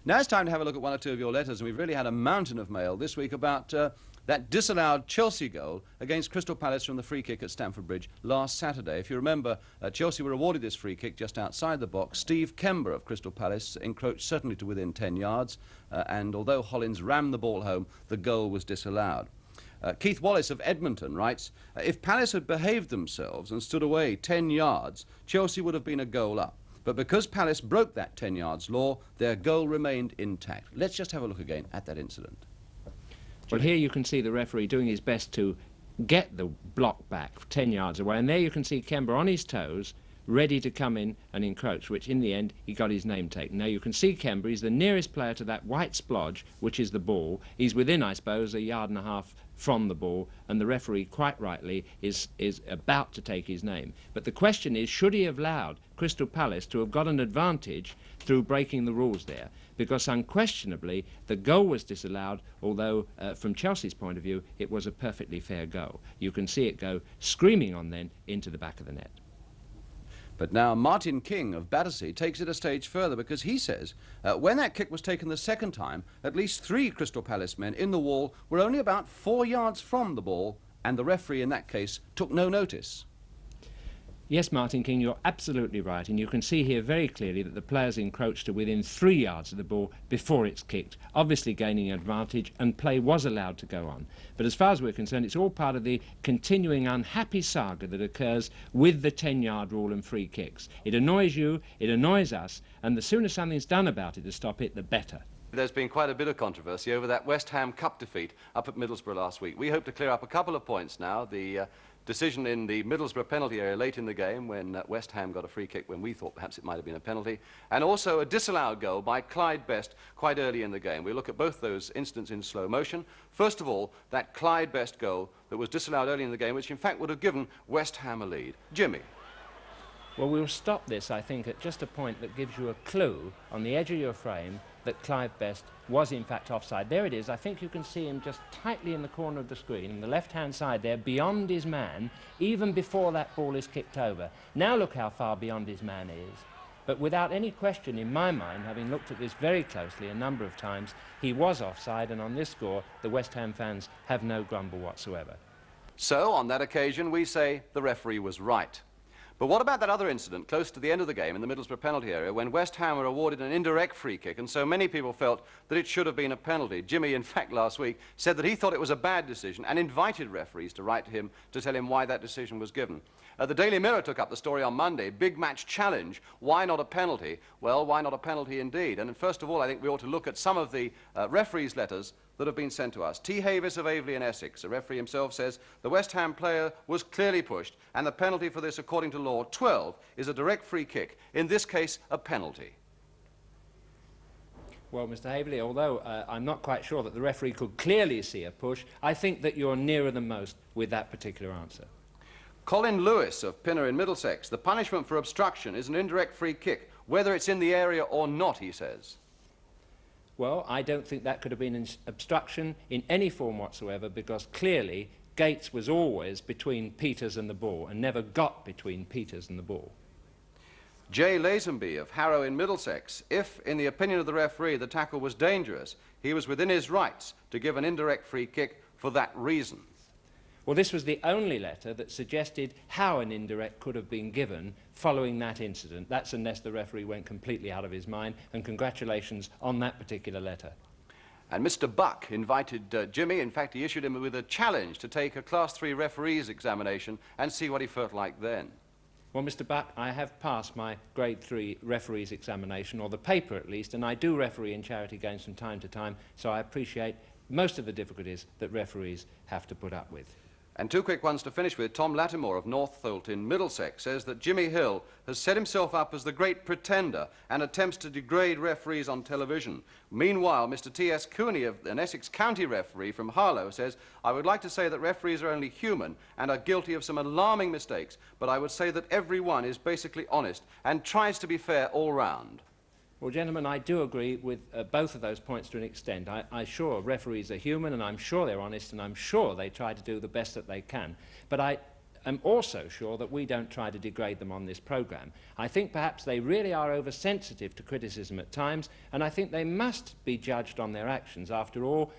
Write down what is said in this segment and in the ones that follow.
Now it's time to have a look at one or two of your letters, and we've really had a mountain of mail this week about that disallowed Chelsea goal against Crystal Palace from the free kick at Stamford Bridge last Saturday. If you remember, Chelsea were awarded this free kick just outside the box. Steve Kember of Crystal Palace encroached certainly to within 10 yards, and although Hollins rammed the ball home, the goal was disallowed. Keith Wallace of Edmonton writes, if Palace had behaved themselves and stood away 10 yards, Chelsea would have been a goal up. But because Palace broke that 10 yards law, their goal remained intact. Let's just have a look again at that incident. Well, here you can see the referee doing his best to get the block back 10 yards away, and there you can see Kember on his toes, ready to come in and encroach, which in the end he got his name taken. Now you can see Kember, he's the nearest player to that white splodge, which is the ball. He's within, I suppose, 1.5 yards from the ball, and the referee, quite rightly, is about to take his name. But the question is, should he have allowed Crystal Palace to have got an advantage through breaking the rules there? Because unquestionably the goal was disallowed, although from Chelsea's point of view it was a perfectly fair goal. You can see it go screaming on then into the back of the net. But now Martin King of Battersea takes it a stage further, because he says when that kick was taken the second time, at least 3 Crystal Palace men in the wall were only about 4 yards from the ball, and the referee in that case took no notice. Yes, Martin King, you're absolutely right, and you can see here very clearly that the players encroached to within 3 yards of the ball before it's kicked, obviously gaining an advantage, and play was allowed to go on. But as far as we're concerned, it's all part of the continuing unhappy saga that occurs with the 10-yard rule and free kicks. It annoys you, it annoys us, and the sooner something's done about it to stop it, the better. There's been quite a bit of controversy over that West Ham Cup defeat up at Middlesbrough last week. We hope to clear up a couple of points now. The decision in the Middlesbrough penalty area late in the game when West Ham got a free kick when we thought perhaps it might have been a penalty, and also a disallowed goal by Clyde Best quite early in the game. We'll look at both those incidents in slow motion. First of all, that Clyde Best goal that was disallowed early in the game, which in fact would have given West Ham a lead. Jimmy. Well, we'll stop this, I think, at just a point that gives you a clue on the edge of your frame that Clive Best was in fact offside. There it is. I think you can see him just tightly in the corner of the screen, on the left-hand side there, beyond his man, even before that ball is kicked over. Now look how far beyond his man is. But without any question in my mind, having looked at this very closely a number of times, he was offside, and on this score, the West Ham fans have no grumble whatsoever. So, on that occasion, we say the referee was right. But what about that other incident close to the end of the game in the Middlesbrough penalty area when West Ham were awarded an indirect free kick, and so many people felt that it should have been a penalty? Jimmy, in fact, last week said that he thought it was a bad decision and invited referees to write to him to tell him why that decision was given. The Daily Mirror took up the story on Monday. Big match challenge. Why not a penalty? Well, why not a penalty indeed? And first of all, I think we ought to look at some of the referees' letters that have been sent to us. T. Havis of Aveley in Essex, the referee himself, says the West Ham player was clearly pushed, and the penalty for this, according to law 12, is a direct free kick. In this case, a penalty. Well, Mr. Haveley, although I'm not quite sure that the referee could clearly see a push, I think that you're nearer than most with that particular answer. Colin Lewis of Pinner in Middlesex, the punishment for obstruction is an indirect free kick, whether it's in the area or not, he says. Well, I don't think that could have been an obstruction in any form whatsoever, because clearly Gates was always between Peters and the ball and never got between Peters and the ball. Jay Lazenby of Harrow in Middlesex, if, in the opinion of the referee, the tackle was dangerous, he was within his rights to give an indirect free kick for that reason. Well, this was the only letter that suggested how an indirect could have been given following that incident. That's unless the referee went completely out of his mind, and congratulations on that particular letter. And Mr. Buck invited Jimmy, in fact he issued him with a challenge to take a Class 3 referee's examination and see what he felt like then. Well, Mr. Buck, I have passed my Grade 3 referee's examination, or the paper at least, and I do referee in charity games from time to time, so I appreciate most of the difficulties that referees have to put up with. And 2 quick ones to finish with. Tom Lattimore of Northolt in Middlesex says that Jimmy Hill has set himself up as the great pretender and attempts to degrade referees on television. Meanwhile, Mr. T.S. Cooney, an Essex County referee from Harlow, says, I would like to say that referees are only human and are guilty of some alarming mistakes, but I would say that everyone is basically honest and tries to be fair all round. Well, gentlemen, I do agree with both of those points to an extent. I'm sure referees are human, and I'm sure they're honest, and I'm sure they try to do the best that they can. But am also sure that we don't try to degrade them on this programme. I think perhaps they really are oversensitive to criticism at times, and I think they must be judged on their actions. After all,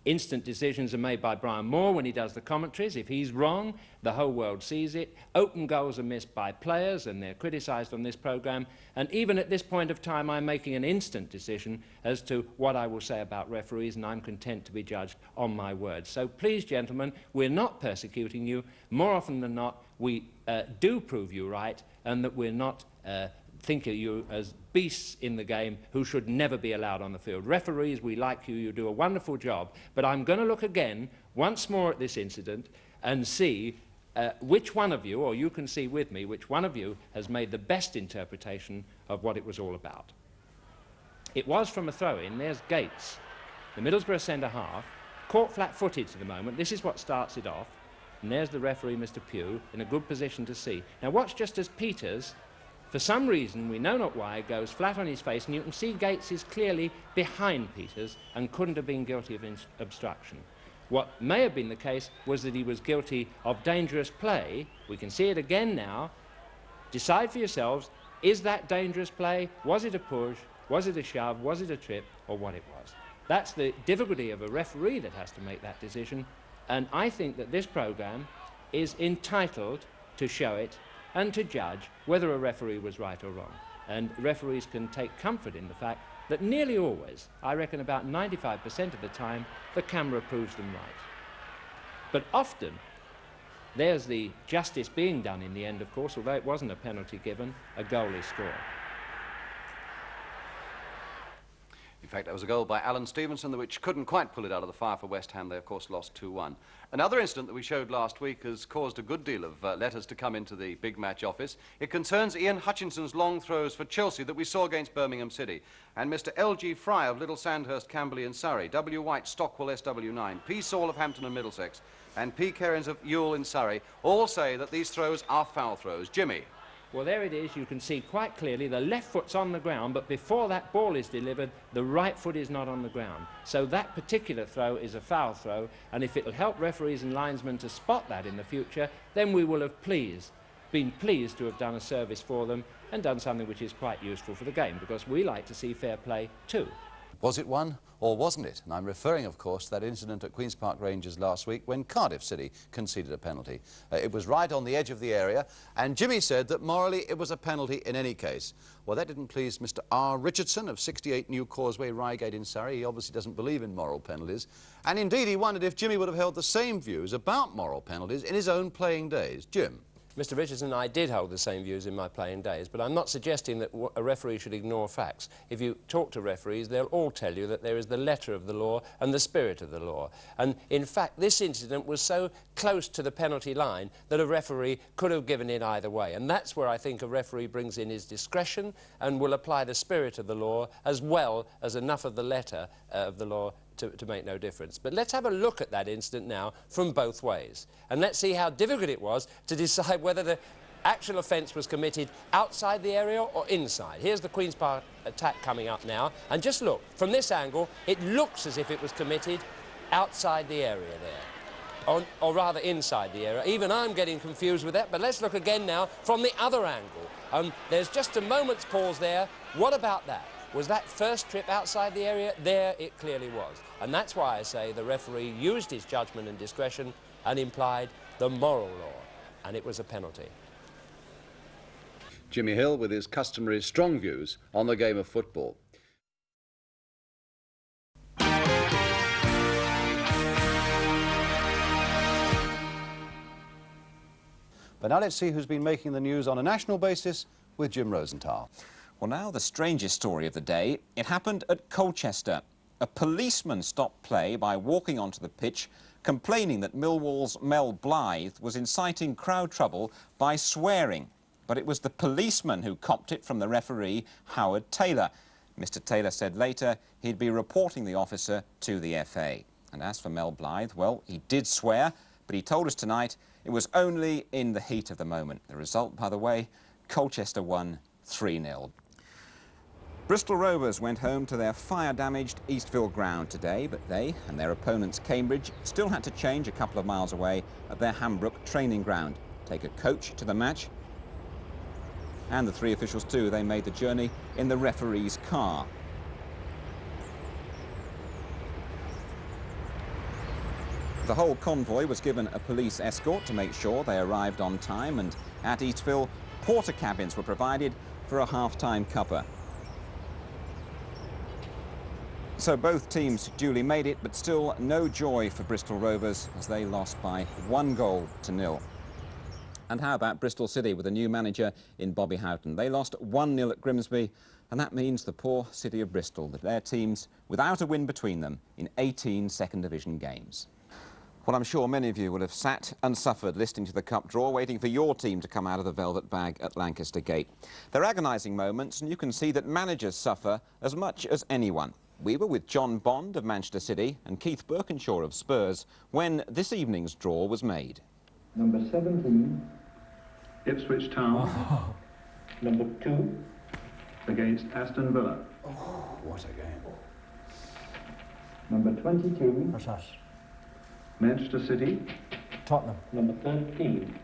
instant decisions are made by Brian Moore when he does the commentaries. If he's wrong, the whole world sees it. Open goals are missed by players, and they're criticised on this programme. And even at this point of time, I'm making an instant decision as to what I will say about referees, and I'm content to be judged on my words. So please, gentlemen, we're not persecuting you. More often than not, we do prove you right, and that we're not think of you as beasts in the game who should never be allowed on the field. Referees, we like you, you do a wonderful job, but I'm going to look again, once more at this incident, and see which one of you, or you can see with me, which one of you has made the best interpretation of what it was all about. It was from a throw-in. There's Gates, the Middlesbrough centre-half, caught flat-footed to the moment. This is what starts it off, and there's the referee, Mr. Pugh, in a good position to see. Now watch just as Peters, for some reason, we know not why, goes flat on his face, and you can see Gates is clearly behind Peters and couldn't have been guilty of obstruction. What may have been the case was that he was guilty of dangerous play. We can see it again now. Decide for yourselves, is that dangerous play? Was it a push? Was it a shove? Was it a trip? Or what it was? That's the difficulty of a referee that has to make that decision, and I think that this programme is entitled to show it and to judge whether a referee was right or wrong. And referees can take comfort in the fact that nearly always, I reckon about 95% of the time, the camera proves them right. But often, there's the justice being done in the end, of course, although it wasn't a penalty given, a goal is scored. In fact, that was a goal by Alan Stevenson, which couldn't quite pull it out of the fire for West Ham. They, of course, lost 2-1. Another incident that we showed last week has caused a good deal of letters to come into the big match office. It concerns Ian Hutchinson's long throws for Chelsea that we saw against Birmingham City. And Mr. L.G. Fry of Little Sandhurst, Camberley and Surrey, W. White, Stockwell, SW9, P. Saul of Hampton and Middlesex, and P. Kerins of Ewell in Surrey all say that these throws are foul throws. Jimmy. Well, there it is. You can see quite clearly the left foot's on the ground, but before that ball is delivered, the right foot is not on the ground. So that particular throw is a foul throw, and if it'll help referees and linesmen to spot that in the future, then we will have been pleased to have done a service for them and done something which is quite useful for the game, because we like to see fair play too. Was it one or wasn't it? And I'm referring, of course, to that incident at Queen's Park Rangers last week when Cardiff City conceded a penalty. It was right on the edge of the area, and Jimmy said that morally it was a penalty in any case. Well, that didn't please Mr. R. Richardson of 68 New Causeway, Reigate in Surrey. He obviously doesn't believe in moral penalties. And indeed, he wondered if Jimmy would have held the same views about moral penalties in his own playing days. Jim? Mr. Richardson, I did hold the same views in my playing days, but I'm not suggesting that a referee should ignore facts. If you talk to referees, they'll all tell you that there is the letter of the law and the spirit of the law. And in fact, this incident was so close to the penalty line that a referee could have given it either way. And that's where I think a referee brings in his discretion and will apply the spirit of the law as well as enough of the letter of the law to make no difference. But let's have a look at that incident now from both ways. And let's see how difficult it was to decide whether the actual offence was committed outside the area or inside. Here's the Queen's Park attack coming up now. And just look, from this angle, it looks as if it was committed outside the area there. Or rather inside the area. Even I'm getting confused with that, but let's look again now from the other angle. There's just a moment's pause there. What about that? Was that first trip outside the area? There it clearly was. And that's why I say the referee used his judgment and discretion and implied the moral law. And it was a penalty. Jimmy Hill with his customary strong views on the game of football. But now let's see who's been making the news on a national basis with Jim Rosenthal. Well, now the strangest story of the day. It happened at Colchester. A policeman stopped play by walking onto the pitch, complaining that Millwall's Mel Blythe was inciting crowd trouble by swearing. But it was the policeman who copped it from the referee, Howard Taylor. Mr. Taylor said later he'd be reporting the officer to the FA. And as for Mel Blythe, well, he did swear, but he told us tonight it was only in the heat of the moment. The result, by the way, Colchester won 3-0. Bristol Rovers went home to their fire-damaged Eastville ground today, but they and their opponents Cambridge still had to change a couple of miles away at their Hambrook training ground, take a coach to the match, and the three officials too. They made the journey in the referee's car. The whole convoy was given a police escort to make sure they arrived on time, and at Eastville, porter cabins were provided for a half-time cuppa. So both teams duly made it, but still no joy for Bristol Rovers as they lost by 1-0. And how about Bristol City with a new manager in Bobby Houghton? They lost 1-0 at Grimsby, and that means the poor city of Bristol, that their teams without a win between them in 18 second division games. Well, I'm sure many of you will have sat and suffered listening to the cup draw, waiting for your team to come out of the velvet bag at Lancaster Gate. They're agonising moments, and you can see that managers suffer as much as anyone. We were with John Bond of Manchester City and Keith Birkinshaw of Spurs when this evening's draw was made. Number 17, Ipswich Town. Number 2, against Aston Villa. Oh, what a game. Number 22, That's us. Manchester City. Tottenham. Number 13,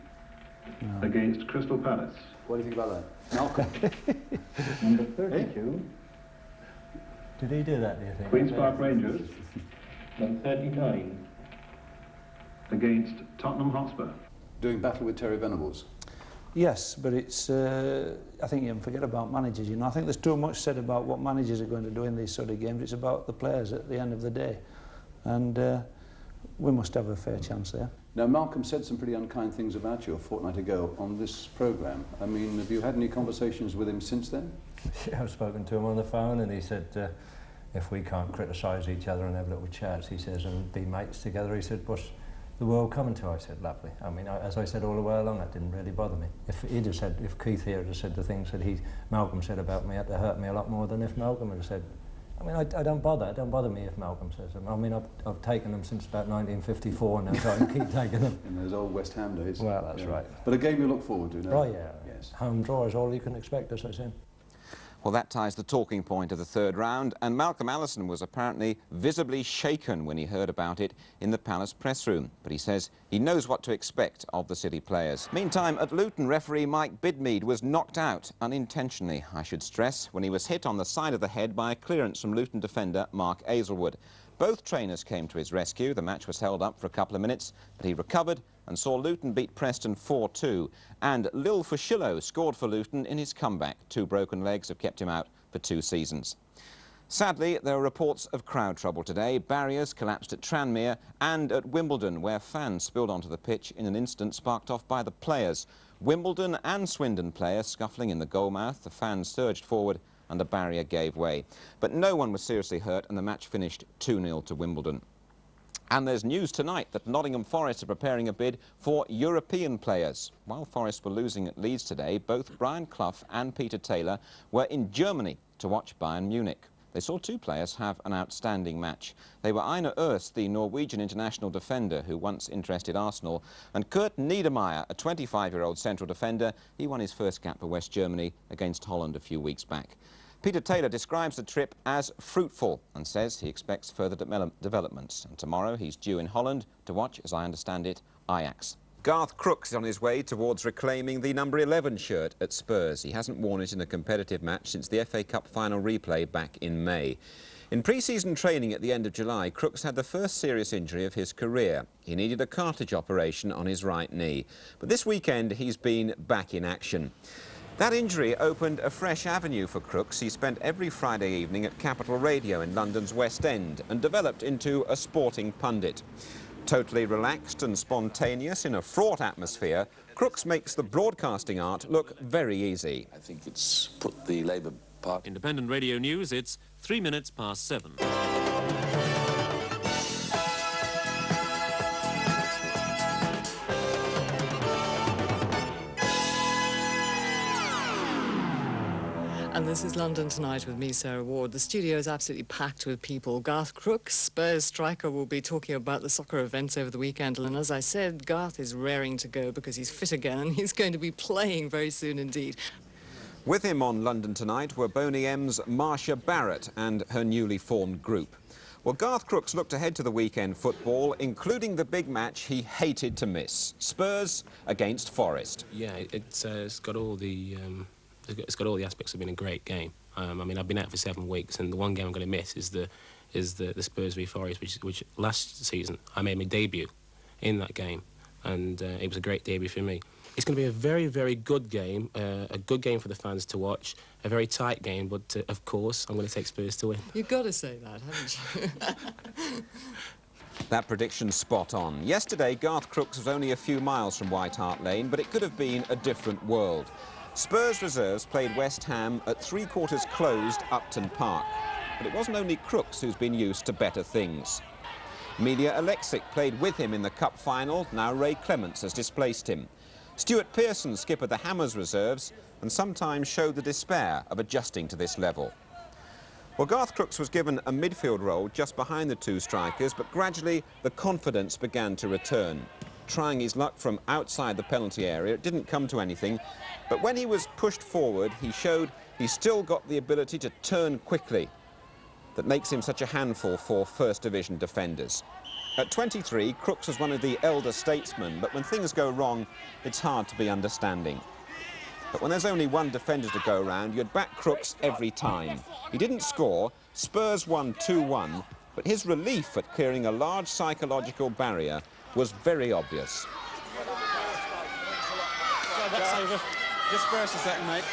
against Crystal Palace. What do you think about that? Malcolm? Number 32, Did he do that, do you think? Queen's Park Rangers. Number 39, against Tottenham Hotspur. Doing battle with Terry Venables. Yes, but it's, I think you can forget about managers, you know. I think there's too much said about what managers are going to do in these sort of games. It's about the players at the end of the day. And we must have a fair chance there. Now, Malcolm said some pretty unkind things about you a fortnight ago on this programme. I mean, have you had any conversations with him since then? Yeah, I've spoken to him on the phone, and he said if we can't criticise each other and have little chats, he says, and be mates together, he said, what's the world coming to? I said, lovely. I mean, as I said all the way along, that didn't really bother me. If he'd have said, if Keith here had said the things that Malcolm said about me, it had hurt me a lot more than if Malcolm had said. I mean, I don't bother. It don't bother me if Malcolm says them. I mean, I've taken them since about 1954 now, so I can keep taking them. In those old West Ham days. Well, that's right. But a game you look forward to, no? Oh, yeah. Yes. Home draw is all you can expect, as I said. Well, that ties the talking point of the third round, and Malcolm Allison was apparently visibly shaken when he heard about it in the Palace press room. But he says he knows what to expect of the City players. Meantime, at Luton, referee Mike Bidmead was knocked out, unintentionally, I should stress, when he was hit on the side of the head by a clearance from Luton defender Mark Aizlewood. Both trainers came to his rescue. The match was held up for a couple of minutes, but he recovered and saw Luton beat Preston 4-2. And Lil Fushillo scored for Luton in his comeback. 2 broken legs have kept him out for 2 seasons. Sadly, there are reports of crowd trouble today. Barriers collapsed at Tranmere and at Wimbledon, where fans spilled onto the pitch in an incident sparked off by the players. Wimbledon and Swindon players scuffling in the goalmouth. The fans surged forward and a barrier gave way. But no one was seriously hurt, and the match finished 2-0 to Wimbledon. And there's news tonight that Nottingham Forest are preparing a bid for European players. While Forest were losing at Leeds today, both Brian Clough and Peter Taylor were in Germany to watch Bayern Munich. They saw 2 players have an outstanding match. They were Einar Øst, the Norwegian international defender who once interested Arsenal, and Kurt Niedermayer, a 25-year-old central defender. He won his first cap for West Germany against Holland a few weeks back. Peter Taylor describes the trip as fruitful and says he expects further developments. And tomorrow he's due in Holland to watch, as I understand it, Ajax. Garth Crooks is on his way towards reclaiming the number 11 shirt at Spurs. He hasn't worn it in a competitive match since the FA Cup final replay back in May. In pre-season training at the end of July, Crooks had the first serious injury of his career. He needed a cartilage operation on his right knee. But this weekend he's been back in action. That injury opened a fresh avenue for Crooks. He spent every Friday evening at Capital Radio in London's West End and developed into a sporting pundit. Totally relaxed and spontaneous in a fraught atmosphere, Crooks makes the broadcasting art look very easy. I think it's put the Labour Party... Independent Radio News, it's 3 minutes past 7. And this is London Tonight with me, Sarah Ward. The studio is absolutely packed with people. Garth Crooks, Spurs striker, will be talking about the soccer events over the weekend. And as I said, Garth is raring to go because he's fit again and he's going to be playing very soon indeed. With him on London Tonight were Boney M's Marcia Barrett and her newly formed group. Well, Garth Crooks looked ahead to the weekend football, including the big match he hated to miss, Spurs against Forest. Yeah, it's got all the aspects of being a great game. I mean, I've been out for 7 weeks, and the one game I'm going to miss is the Spurs v Forest, which last season I made my debut in that game, and it was a great debut for me. It's going to be a very, very good game, a good game for the fans to watch, a very tight game, but of course I'm going to take Spurs to win. You've got to say that, haven't you? That prediction's spot on. Yesterday, Garth Crooks was only a few miles from White Hart Lane, but it could have been a different world. Spurs reserves played West Ham at 3/4 closed Upton Park. But it wasn't only Crooks who's been used to better things. Melia Alexic played with him in the Cup final. Now Ray Clements has displaced him. Stuart Pearson skippered the Hammers reserves and sometimes showed the despair of adjusting to this level. Well, Garth Crooks was given a midfield role just behind the two strikers, but gradually the confidence began to return. Trying his luck from outside the penalty area, it didn't come to anything, but when he was pushed forward, he showed he still got the ability to turn quickly. That makes him such a handful for First Division defenders. At 23, Crooks was one of the elder statesmen, but when things go wrong, it's hard to be understanding. But when there's only one defender to go around, you'd back Crooks every time. He didn't score, Spurs won 2-1, but his relief at clearing a large psychological barrier was very obvious. Just burst a second, mate.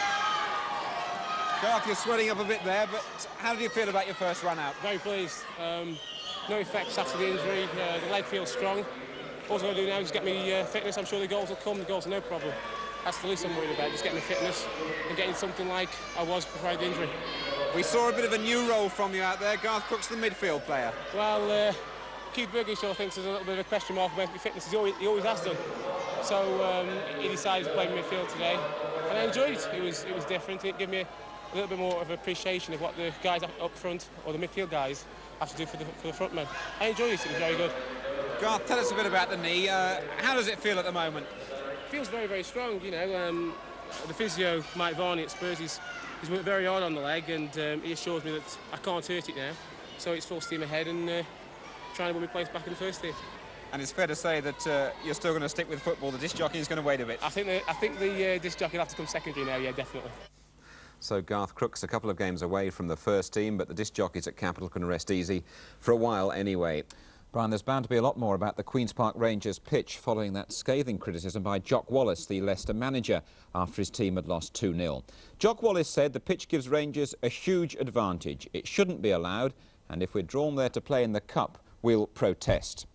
Garth, you're sweating up a bit there, but how do you feel about your first run out? Very pleased. No effects after the injury. The leg feels strong. All I'm going to do now is get me fitness. I'm sure the goals will come. The goals are no problem. That's the least I'm worried about, just getting my fitness and getting something like I was before the injury. We saw a bit of a new role from you out there. Garth Crooks, the midfield player. Well, Keith Burgesshaw thinks there's a little bit of a question mark about my fitness. He always has done. So he decided to play midfield today, and I enjoyed it. It was different. It gave me a little bit more of appreciation of what the guys up front, or the midfield guys, have to do for the front men. I enjoyed it. It was very good. Garth, tell us a bit about the knee. How does it feel at the moment? It feels very, very strong. You know, the physio, Mike Varney at Spurs, he's worked very hard on the leg, and he assures me that I can't hurt it now. So it's full steam ahead and trying to win my place back in the first team. And it's fair to say that you're still going to stick with football. The disc jockey is going to wait a bit. I think the disc jockey will have to come secondary now. Yeah, definitely. So Garth Crooks a couple of games away from the first team, but the disc jockeys at Capital can rest easy for a while anyway. Brian, there's bound to be a lot more about the Queen's Park Rangers pitch following that scathing criticism by Jock Wallace, the Leicester manager, after his team had lost 2-0. Jock Wallace said the pitch gives Rangers a huge advantage. It shouldn't be allowed, and if we're drawn there to play in the Cup, we'll protest.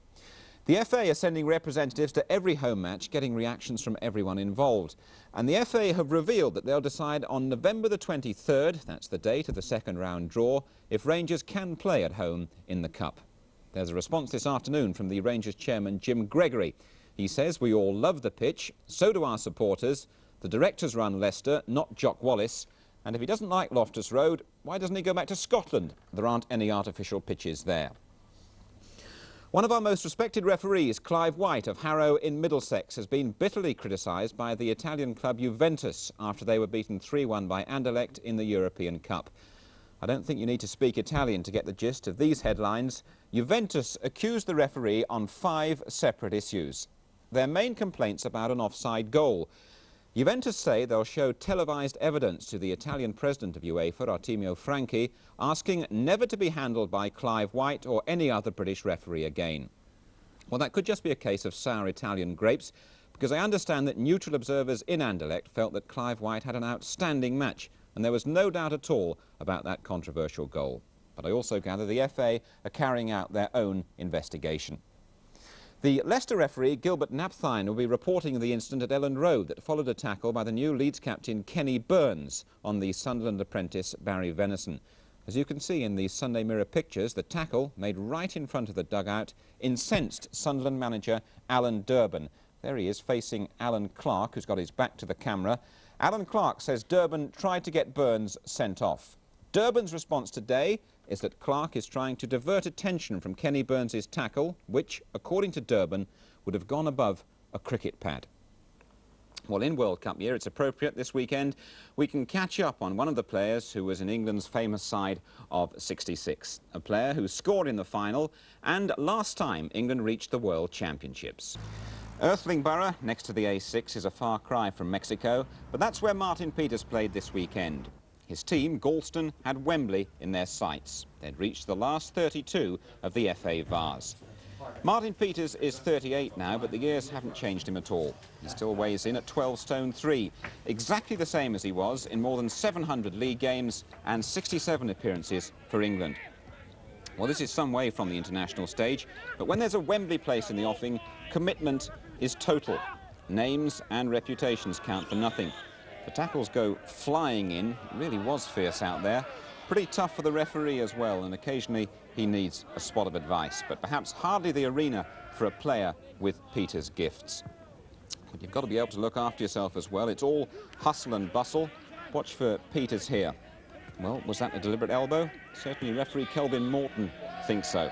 The FA are sending representatives to every home match, getting reactions from everyone involved. And the FA have revealed that they'll decide on November the 23rd, that's the date of the second round draw, if Rangers can play at home in the Cup. There's a response this afternoon from the Rangers chairman, Jim Gregory. He says we all love the pitch, so do our supporters. The directors run Leicester, not Jock Wallace. And if he doesn't like Loftus Road, why doesn't he go back to Scotland? There aren't any artificial pitches there. One of our most respected referees, Clive White of Harrow in Middlesex, has been bitterly criticised by the Italian club Juventus after they were beaten 3-1 by Anderlecht in the European Cup. I don't think you need to speak Italian to get the gist of these headlines. Juventus accused the referee on 5 separate issues. Their main complaints about an offside goal. Juventus say they'll show televised evidence to the Italian president of UEFA, Artemio Franchi, asking never to be handled by Clive White or any other British referee again. Well, that could just be a case of sour Italian grapes, because I understand that neutral observers in Anderlecht felt that Clive White had an outstanding match, and there was no doubt at all about that controversial goal. But I also gather the FA are carrying out their own investigation. The Leicester referee, Gilbert Napthine, will be reporting the incident at Elland Road that followed a tackle by the new Leeds captain Kenny Burns on the Sunderland apprentice Barry Venison. As you can see in the Sunday Mirror pictures, the tackle, made right in front of the dugout, incensed Sunderland manager Alan Durban. There he is, facing Alan Clark, who's got his back to the camera. Alan Clark says Durban tried to get Burns sent off. Durban's response today is that Clark is trying to divert attention from Kenny Burns' tackle, which, according to Durban, would have gone above a cricket pad. Well, in World Cup year, it's appropriate this weekend we can catch up on one of the players who was in England's famous side of '66, a player who scored in the final and last time England reached the World Championships. Earthling Borough, next to the A6, is a far cry from Mexico, but that's where Martin Peters played this weekend. His team, Galston, had Wembley in their sights. They'd reached the last 32 of the FA Vase. Martin Peters is 38 now, but the years haven't changed him at all. He still weighs in at 12 stone 3, exactly the same as he was in more than 700 league games and 67 appearances for England. Well, this is some way from the international stage, but when there's a Wembley place in the offing, commitment is total. Names and reputations count for nothing. The tackles go flying in. It really was fierce out there. Pretty tough for the referee as well, and occasionally he needs a spot of advice, but perhaps hardly the arena for a player with Peters' gifts. But you've got to be able to look after yourself as well. It's all hustle and bustle. Watch for Peters here. Well, was that a deliberate elbow? Certainly referee Kelvin Morton thinks so.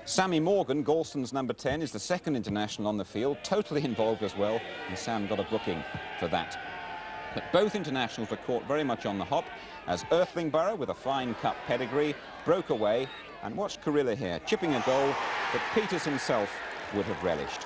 Sammy Morgan, Galston's number 10, is the second international on the field, totally involved as well, and Sam got a booking for that. But both internationals were caught very much on the hop as Earthling Borough, with a fine cup pedigree, broke away, and watch Carilla here, chipping a goal that Peters himself would have relished.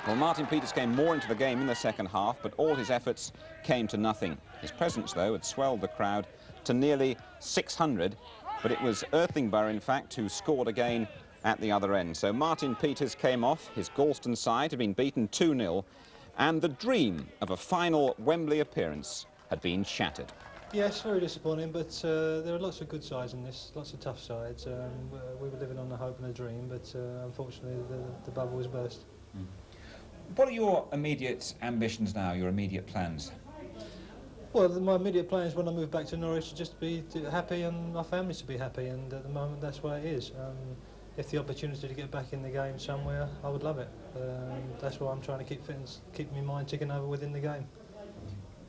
Well, Martin Peters came more into the game in the second half, but all his efforts came to nothing. His presence, though, had swelled the crowd to nearly 600, but it was Earthling Borough, in fact, who scored again at the other end. So Martin Peters came off. His Galston side had been beaten 2-0, and the dream of a final Wembley appearance had been shattered. Yes, very disappointing, but there are lots of good sides in this, lots of tough sides. We were living on the hope and a dream, but unfortunately the bubble was burst. What are your immediate ambitions now, your immediate plans? Well, my immediate plan is when I move back to Norwich to just be happy and my family to be happy, and at the moment that's where it is. If the opportunity to get back in the game somewhere, I would love it. That's why I'm trying to keep fit and keep my mind ticking over within the game.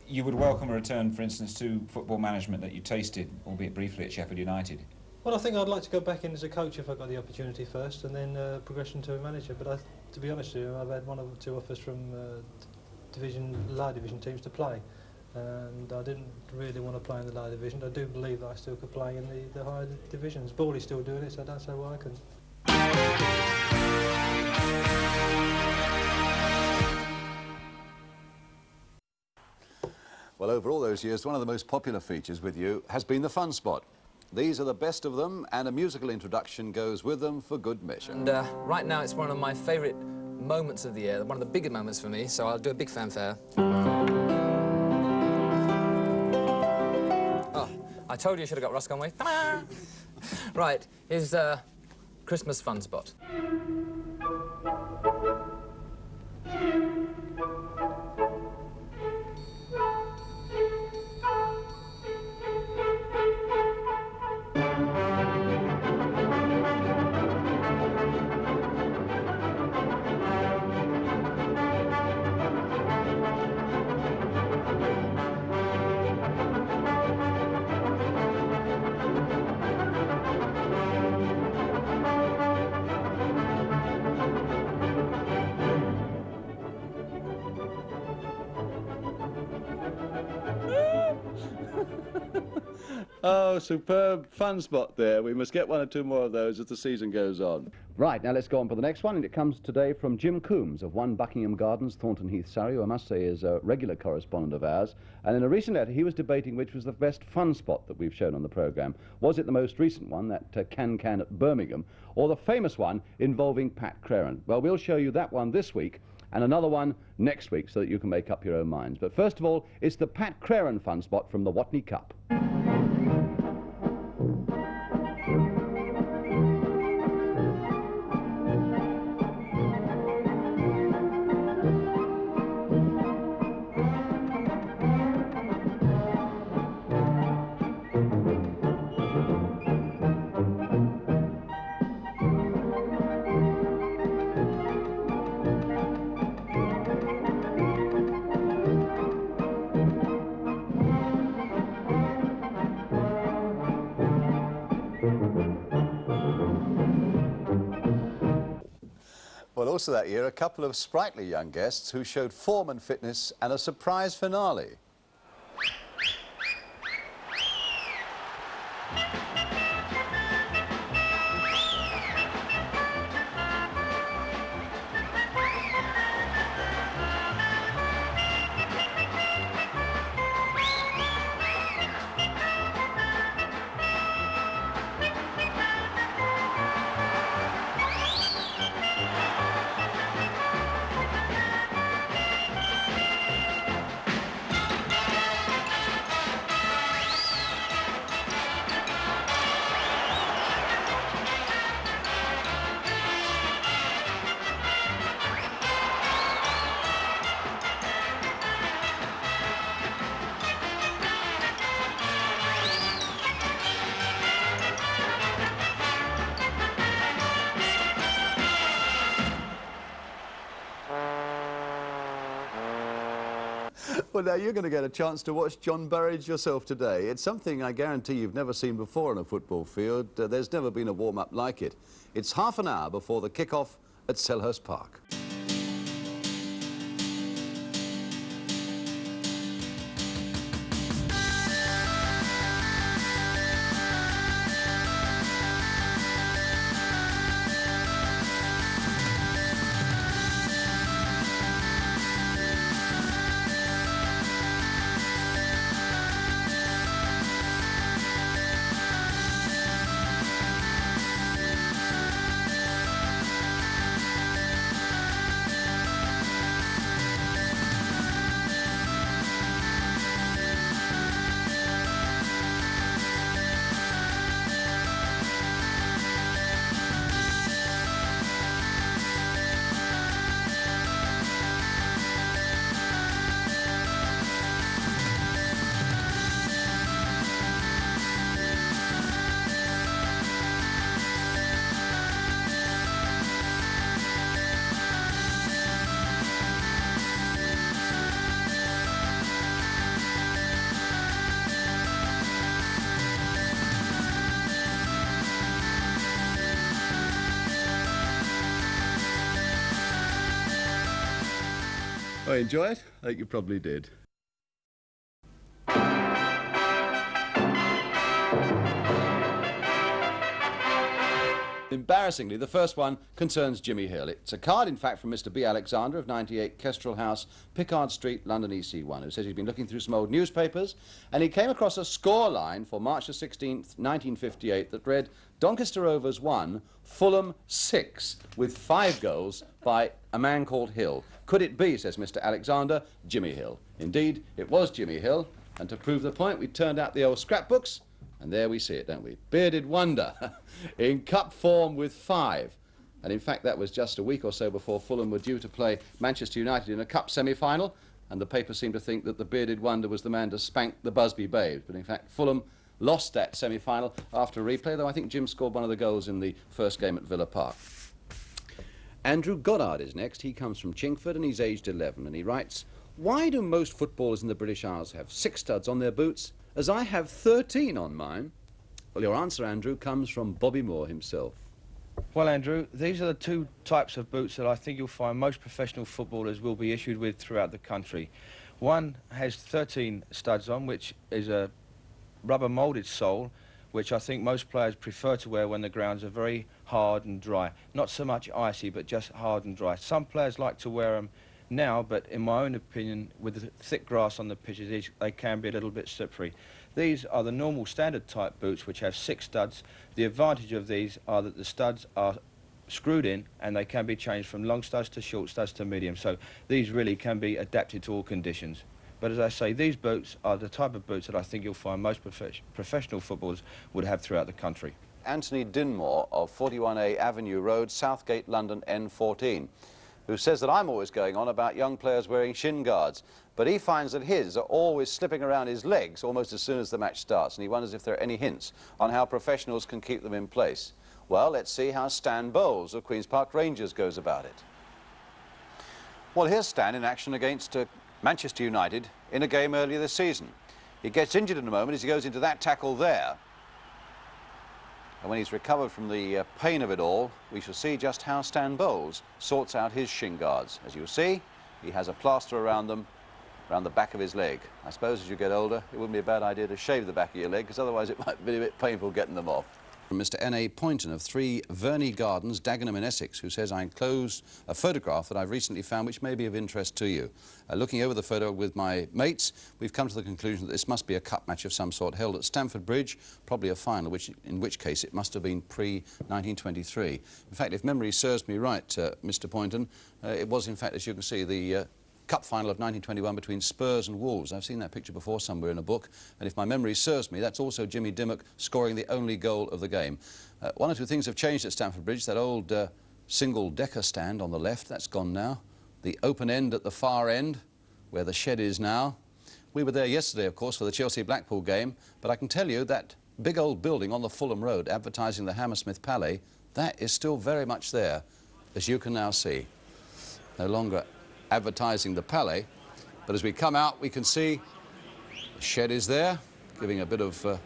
You would welcome a return, for instance, to football management that you tasted, albeit briefly, at Sheffield United? Well, I think I'd like to go back in as a coach if I got the opportunity first, and then progression to a manager. But to be honest with you, I've had one or two offers from lower division teams to play, and I didn't really want to play in the lower division. I do believe that I still could play in the higher divisions. Bawley's still doing it, so I don't see why I couldn't. Well, over all those years, one of the most popular features with you has been the Fun Spot. These are the best of them, and a musical introduction goes with them for good measure. And right now, it's one of my favourite moments of the year, one of the bigger moments for me, so I'll do a big fanfare. Oh, I told you I should have got Ross Conway. Right, here's Christmas Fun Spot. Oh, superb Fun Spot there. We must get one or two more of those as the season goes on. Right, now let's go on for the next one, and it comes today from Jim Coombs of 1 Buckingham Gardens, Thornton Heath, Surrey, who I must say is a regular correspondent of ours. And in a recent letter, he was debating which was the best fun spot that we've shown on the programme. Was it the most recent one, that Can-Can at Birmingham, or the famous one involving Pat Crerand? Well, we'll show you that one this week, and another one next week, so that you can make up your own minds. But first of all, it's the Pat Crerand fun spot from the Watney Cup. Well, also that year, a couple of sprightly young guests who showed form and fitness and a surprise finale. Well, now you're going to get a chance to watch John Burridge yourself today. It's something I guarantee you've never seen before on a football field. There's never been a warm-up like it. It's half an hour before the kick-off at Selhurst Park. I enjoy it? I think you probably did. Embarrassingly, the first one concerns Jimmy Hill. It's a card, in fact, from Mr. B. Alexander of 98 Kestrel House, Pickard Street, London EC1, who says he's been looking through some old newspapers and he came across a score line for March the 16th, 1958 that read, Doncaster Rovers 1, Fulham 6, with 5 goals by a man called Hill. Could it be, says Mr. Alexander, Jimmy Hill? Indeed, it was Jimmy Hill, and to prove the point, we turned out the old scrapbooks, and there we see it, don't we? Bearded Wonder, in cup form with 5. And in fact, that was just a week or so before Fulham were due to play Manchester United in a cup semi-final, and the paper seemed to think that the Bearded Wonder was the man to spank the Busby Babes. But in fact, Fulham lost that semi-final after a replay, though I think Jim scored one of the goals in the first game at Villa Park. Andrew Goddard is next. He comes from Chingford and he's aged 11, and he writes, why do most footballers in the British Isles have 6 studs on their boots, as I have 13 on mine? Well, your answer, Andrew, comes from Bobby Moore himself. Well, Andrew, these are the 2 types of boots that I think you'll find most professional footballers will be issued with throughout the country. One has 13 studs on, which is a rubber moulded sole, which I think most players prefer to wear when the grounds are very hard and dry. Not so much icy, but just hard and dry. Some players like to wear them now, but in my own opinion, with the thick grass on the pitches, they can be a little bit slippery. These are the normal standard type boots, which have 6 studs. The advantage of these are that the studs are screwed in and they can be changed from long studs to short studs to medium, so these really can be adapted to all conditions. But as I say, these boots are the type of boots that I think you'll find most professional footballers would have throughout the country. Anthony Dinmore of 41A Avenue Road, Southgate, London, N14, who says that I'm always going on about young players wearing shin guards, but he finds that his are always slipping around his legs almost as soon as the match starts, and he wonders if there are any hints on how professionals can keep them in place. Well, let's see how Stan Bowles of Queen's Park Rangers goes about it. Well, here's Stan in action against Manchester United in a game earlier this season. He gets injured in a moment as he goes into that tackle there. And when he's recovered from the pain of it all, we shall see just how Stan Bowles sorts out his shin guards. As you'll see, he has a plaster around them, around the back of his leg. I suppose as you get older, it wouldn't be a bad idea to shave the back of your leg, because otherwise it might be a bit painful getting them off. From Mr. N.A. Poynton of 3 Verney Gardens, Dagenham in Essex, who says I enclosed a photograph that I've recently found which may be of interest to you. Looking over the photo with my mates, we've come to the conclusion that this must be a cup match of some sort held at Stamford Bridge, probably a final, in which case it must have been pre-1923. In fact, if memory serves me right, Mr. Poynton, it was in fact, as you can see, the Cup final of 1921 between Spurs and Wolves. I've seen that picture before somewhere in a book, and if my memory serves me, that's also Jimmy Dimmock scoring the only goal of the game. One or two things have changed at Stamford Bridge. That old single-decker stand on the left, that's gone now. The open end at the far end, where the shed is now. We were there yesterday, of course, for the Chelsea-Blackpool game, but I can tell you that big old building on the Fulham Road advertising the Hammersmith Palais, that is still very much there, as you can now see. No longer advertising the Palais, but as we come out we can see the shed is there, giving a bit of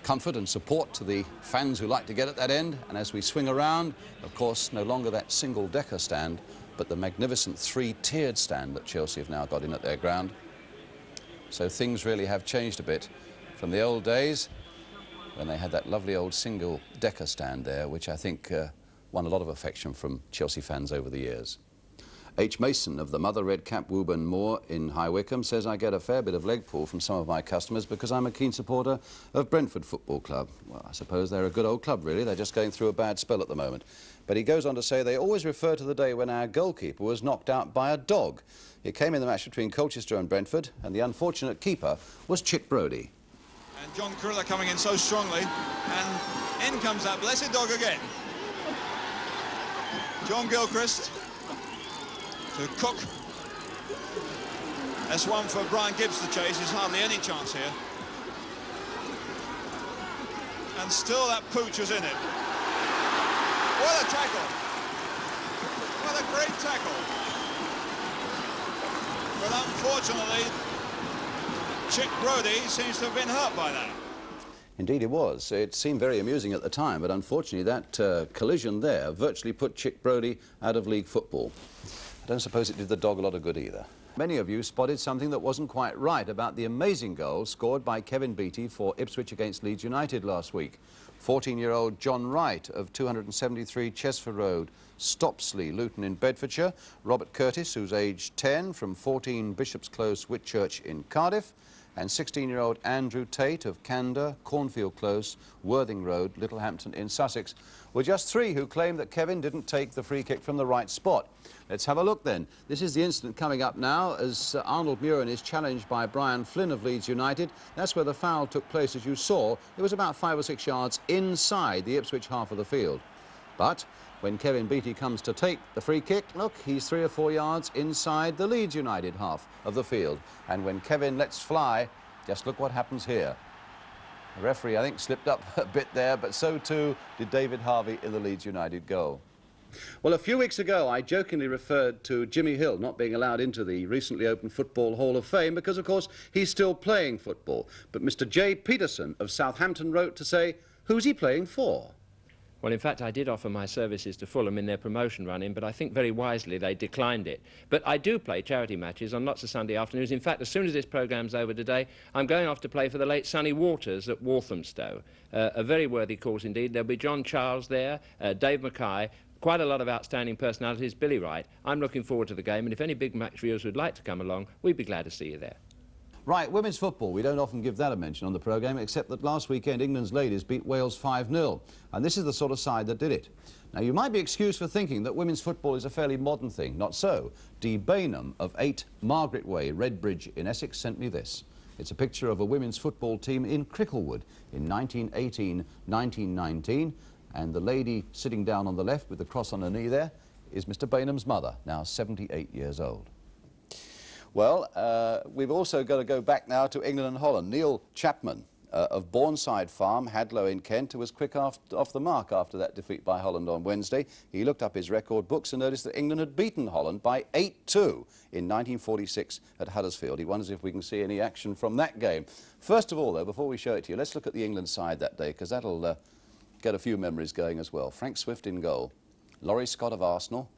comfort and support to the fans who like to get at that end. And as we swing around, of course, no longer that single-decker stand, but the magnificent 3-tiered stand that Chelsea have now got in at their ground. So things really have changed a bit from the old days when they had that lovely old single-decker stand there, which I think won a lot of affection from Chelsea fans over the years. H. Mason of the Mother Red Cap Woburn Moor in High Wycombe says I get a fair bit of leg pull from some of my customers because I'm a keen supporter of Brentford Football Club. Well, I suppose they're a good old club, really. They're just going through a bad spell at the moment. But he goes on to say they always refer to the day when our goalkeeper was knocked out by a dog. It came in the match between Colchester and Brentford, and the unfortunate keeper was Chick Brodie. And John Kurilla coming in so strongly, and in comes that blessed dog again. John Gilchrist to Cook. That's one for Brian Gibbs to chase. There's hardly any chance here. And still that pooch is in it. What a tackle. What a great tackle. But unfortunately, Chick Brodie seems to have been hurt by that. Indeed it was. It seemed very amusing at the time, but unfortunately that collision there virtually put Chick Brodie out of league football. I don't suppose it did the dog a lot of good either. Many of you spotted something that wasn't quite right about the amazing goal scored by Kevin Beattie for Ipswich against Leeds United last week. 14-year-old John Wright of 273 Chesford Road, Stopsley, Luton in Bedfordshire, Robert Curtis, who's aged 10, from 14 Bishop's Close, Whitchurch in Cardiff, and 16-year-old Andrew Tate of Candor, Cornfield Close, Worthing Road, Littlehampton in Sussex, were just three who claimed that Kevin didn't take the free kick from the right spot. Let's have a look then. This is the incident coming up now as Arnold Muren is challenged by Brian Flynn of Leeds United. That's where the foul took place, as you saw. It was about 5 or 6 yards inside the Ipswich half of the field. But when Kevin Beattie comes to take the free kick, look, he's 3 or 4 yards inside the Leeds United half of the field. And when Kevin lets fly, just look what happens here. The referee, I think, slipped up a bit there, but so too did David Harvey in the Leeds United goal. Well, a few weeks ago, I jokingly referred to Jimmy Hill not being allowed into the recently opened Football Hall of Fame because, of course, he's still playing football. But Mr. J. Peterson of Southampton wrote to say, who's he playing for? Well, in fact, I did offer my services to Fulham in their promotion run-in, but I think very wisely they declined it. But I do play charity matches on lots of Sunday afternoons. In fact, as soon as this programme's over today, I'm going off to play for the late Sonny Waters at Walthamstow. A very worthy cause indeed. There'll be John Charles there, Dave Mackay, quite a lot of outstanding personalities, Billy Wright. I'm looking forward to the game, and if any big match viewers would like to come along, we'd be glad to see you there. Right, women's football. We don't often give that a mention on the programme, except that last weekend England's ladies beat Wales 5-0. And this is the sort of side that did it. Now, you might be excused for thinking that women's football is a fairly modern thing. Not so. Dee Bainham of 8 Margaret Way, Redbridge in Essex, sent me this. It's a picture of a women's football team in Cricklewood in 1918-1919. And the lady sitting down on the left with the cross on her knee there is Mr. Bainham's mother, now 78 years old. Well, we've also got to go back now to England and Holland. Neil Chapman of Bourneside Farm, Hadlow in Kent, who was quick off the mark after that defeat by Holland on Wednesday. He looked up his record books and noticed that England had beaten Holland by 8-2 in 1946 at Huddersfield. He wonders if we can see any action from that game. First of all, though, before we show it to you, let's look at the England side that day, because that'll get a few memories going as well. Frank Swift in goal, Laurie Scott of Arsenal,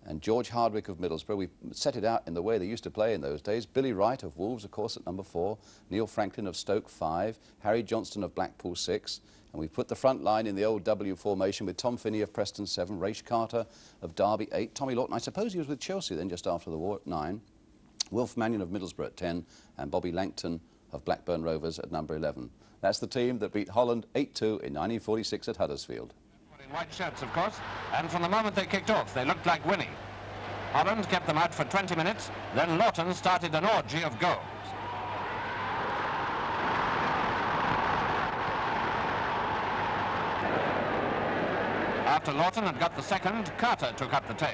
and George Hardwick of Middlesbrough. We set it out in the way they used to play in those days. Billy Wright of Wolves, of course, at number 4. Neil Franklin of Stoke, 5. Harry Johnston of Blackpool, 6. And we put the front line in the old W formation with Tom Finney of Preston, 7. Raish Carter of Derby, 8. Tommy Lawton, I suppose he was with Chelsea then, just after the war, at 9. Wilf Mannion of Middlesbrough at 10. And Bobby Langton of Blackburn Rovers at number 11. That's the team that beat Holland 8-2 in 1946 at Huddersfield. In white shirts, of course, and from the moment they kicked off, they looked like winning. Holland kept them out for 20 minutes, then Lawton started an orgy of goals. After Lawton had got the second, Carter took up the tale.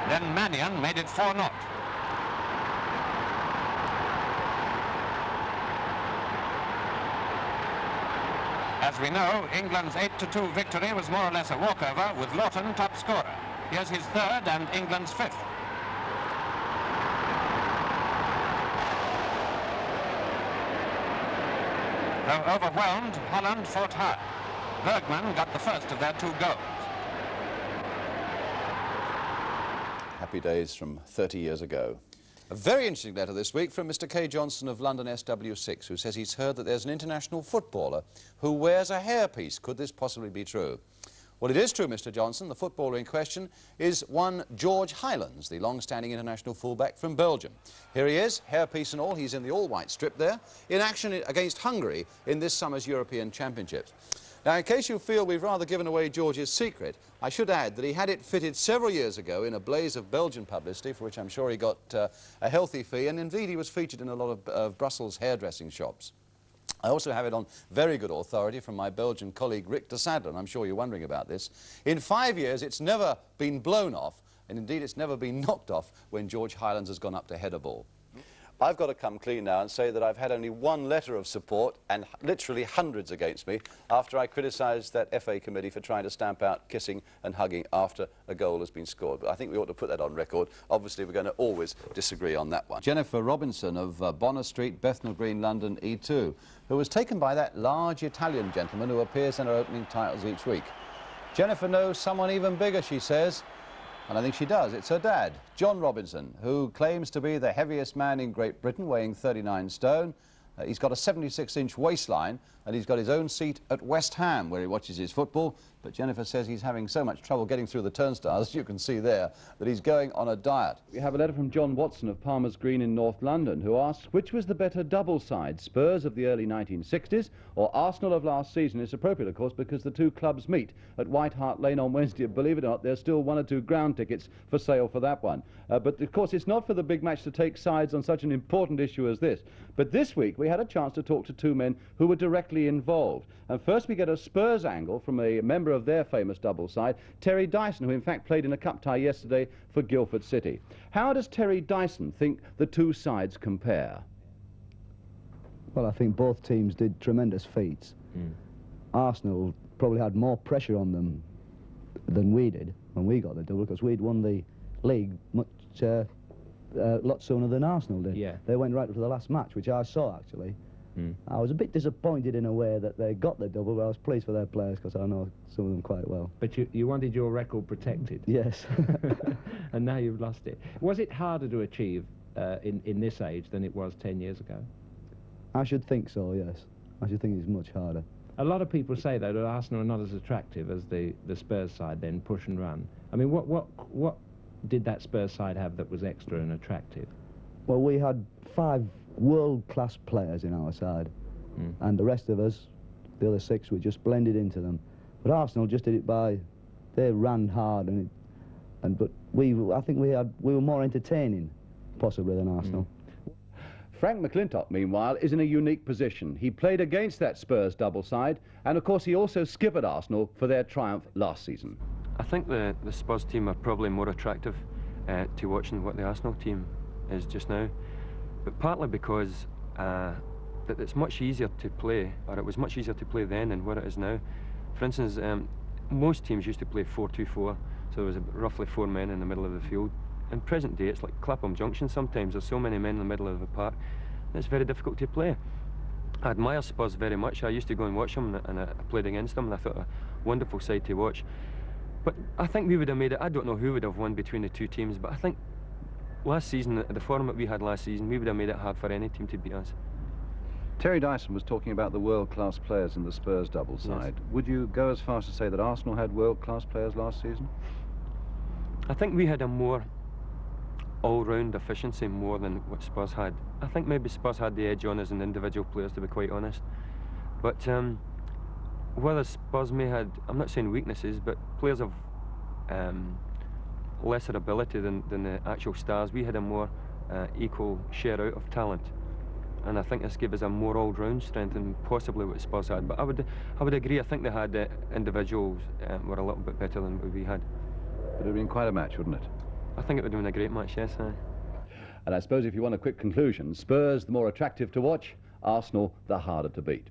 Then Mannion made it 4-0. As we know, England's 8-2 victory was more or less a walkover, with Lawton top scorer. Here's his third and England's 5th. Though overwhelmed, Holland fought hard. Bergman got the first of their 2 goals. Happy days from 30 years ago. A very interesting letter this week from Mr. K. Johnson of London SW6, who says he's heard that there's an international footballer who wears a hairpiece. Could this possibly be true? Well, it is true, Mr. Johnson. The footballer in question is one George Highlands, the long-standing international fullback from Belgium. Here he is, hairpiece and all. He's in the all-white strip there, in action against Hungary in this summer's European Championships. Now, in case you feel we've rather given away George's secret, I should add that he had it fitted several years ago in a blaze of Belgian publicity, for which I'm sure he got a healthy fee, and indeed he was featured in a lot of Brussels hairdressing shops. I also have it on very good authority from my Belgian colleague Rick de Sadler, and I'm sure you're wondering about this. In 5 years, it's never been blown off, and indeed it's never been knocked off when George Highlands has gone up to head a ball. I've got to come clean now and say that I've had only one letter of support and literally hundreds against me after I criticised that FA committee for trying to stamp out kissing and hugging after a goal has been scored. But I think we ought to put that on record. Obviously, we're going to always disagree on that one. Jennifer Robinson of Bonner Street, Bethnal Green, London, E2, who was taken by that large Italian gentleman who appears in our opening titles each week. Jennifer knows someone even bigger, she says. And I think she does. It's her dad, John Robinson, who claims to be the heaviest man in Great Britain, weighing 39 stone. He's got a 76-inch waistline, and he's got his own seat at West Ham, where he watches his football. But Jennifer says he's having so much trouble getting through the turnstiles, as you can see there, that he's going on a diet. We have a letter from John Watson of Palmer's Green in North London, who asks, which was the better double side, Spurs of the early 1960s or Arsenal of last season? It's appropriate, of course, because the two clubs meet at White Hart Lane on Wednesday. Believe it or not, there's still 1 or 2 ground tickets for sale for that one. But, of course, it's not for the big match to take sides on such an important issue as this. But this week, we had a chance to talk to 2 men who were directly involved. And first, we get a Spurs angle from a member of their famous double side, Terry Dyson, who in fact played in a cup tie yesterday for Guildford City. How does Terry Dyson think the 2 sides compare? Well, I think both teams did tremendous feats. Arsenal probably had more pressure on them than we did when we got the double, because we'd won the league much a lot sooner than Arsenal did. Yeah. They went right up to the last match, which I saw, actually. I was a bit disappointed in a way that they got the double, but I was pleased for their players because I know some of them quite well. But you wanted your record protected. Yes. And now you've lost it. Was it harder to achieve in this age than it was 10 years ago? I should think so, yes. I should think it's much harder. A lot of people say, though, that Arsenal are not as attractive as the Spurs side then, push and run. I mean, what did that Spurs side have that was extra and attractive? Well, we had 5 world-class players in our side, and the rest of us, the other 6, we just blended into them. But Arsenal just did it by, they ran hard, but I think we were more entertaining, possibly, than Arsenal. Frank McClintock, meanwhile, is in a unique position. He played against that Spurs double side, and of course he also skippered Arsenal for their triumph last season. I think the Spurs team are probably more attractive to watching what the Arsenal team is just now, but partly because that it's much easier to play, or it was much easier to play then than what it is now. For instance, most teams used to play 4-2-4, so there was roughly 4 men in the middle of the field. in present day, it's like Clapham Junction sometimes. There's so many men in the middle of the park, it's very difficult to play. I admire Spurs very much. I used to go and watch them, and I played against them, and I thought a wonderful side to watch. But I think we would have made it. I don't know who would have won between the two teams, but I think last season, the format we had last season, we would have made it hard for any team to beat us. Terry Dyson was talking about the world-class players in the Spurs double side. Yes. Would you go as far as to say that Arsenal had world-class players last season? I think we had a more all-round efficiency more than what Spurs had. I think maybe Spurs had the edge on us in individual players, to be quite honest. But whether Spurs may had, I'm not saying weaknesses, but players of lesser ability than the actual stars, we had a more equal share out of talent. And I think this gave us a more all-round strength than possibly what Spurs had. But I would agree, I think they had individuals were a little bit better than what we had. It would have been quite a match, wouldn't it? I think it would have been a great match, yes. And I suppose if you want a quick conclusion, Spurs the more attractive to watch, Arsenal the harder to beat.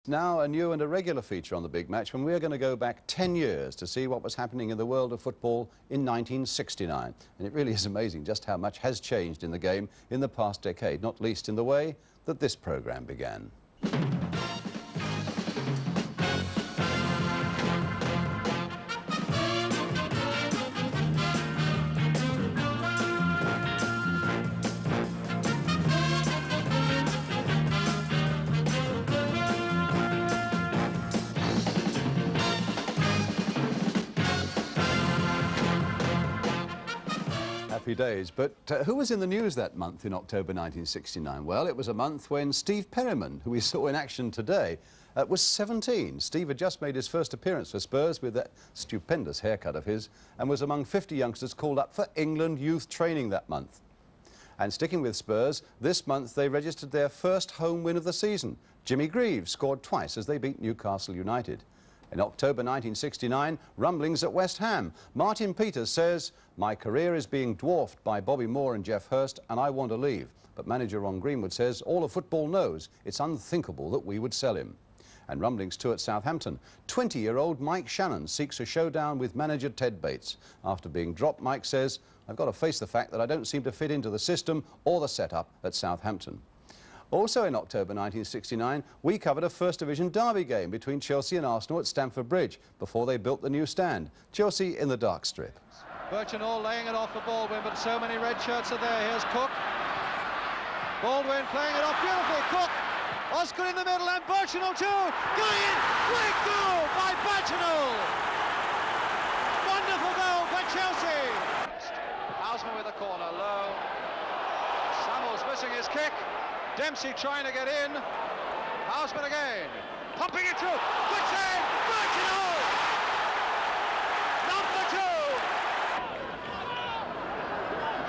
Now a new and a regular feature on the Big Match when we're going to go back 10 years to see what was happening in the world of football in 1969. And it really is amazing just how much has changed in the game in the past decade, not least in the way that this programme began. Happy days. But who was in the news that month in October 1969? Well, it was a month when Steve Perryman, who we saw in action today, was 17. Steve had just made his first appearance for Spurs with that stupendous haircut of his and was among 50 youngsters called up for England youth training that month. And sticking with Spurs, this month they registered their first home win of the season. Jimmy Greaves scored twice as they beat Newcastle United. In October 1969, rumblings at West Ham. Martin Peters says, "My career is being dwarfed by Bobby Moore and Geoff Hurst, and I want to leave." But manager Ron Greenwood says all of football knows it's unthinkable that we would sell him. And rumblings too at Southampton. 20-year-old Mike Shannon seeks a showdown with manager Ted Bates. After being dropped, Mike says, "I've got to face the fact that I don't seem to fit into the system or the setup at Southampton." Also in October 1969, we covered a First Division derby game between Chelsea and Arsenal at Stamford Bridge before they built the new stand. Chelsea in the dark strip. Birchenall laying it off for Baldwin, but so many red shirts are there. Here's Cook. Baldwin playing it off. Beautiful. Cook. Oscar in the middle and Birchenall too. Going in. Great goal by Birchenall. Wonderful goal for Chelsea. Houseman with a corner low. Samuel's missing his kick. Dempsey trying to get in. Houseman again. Pumping it through. Good save. Birchenall. Number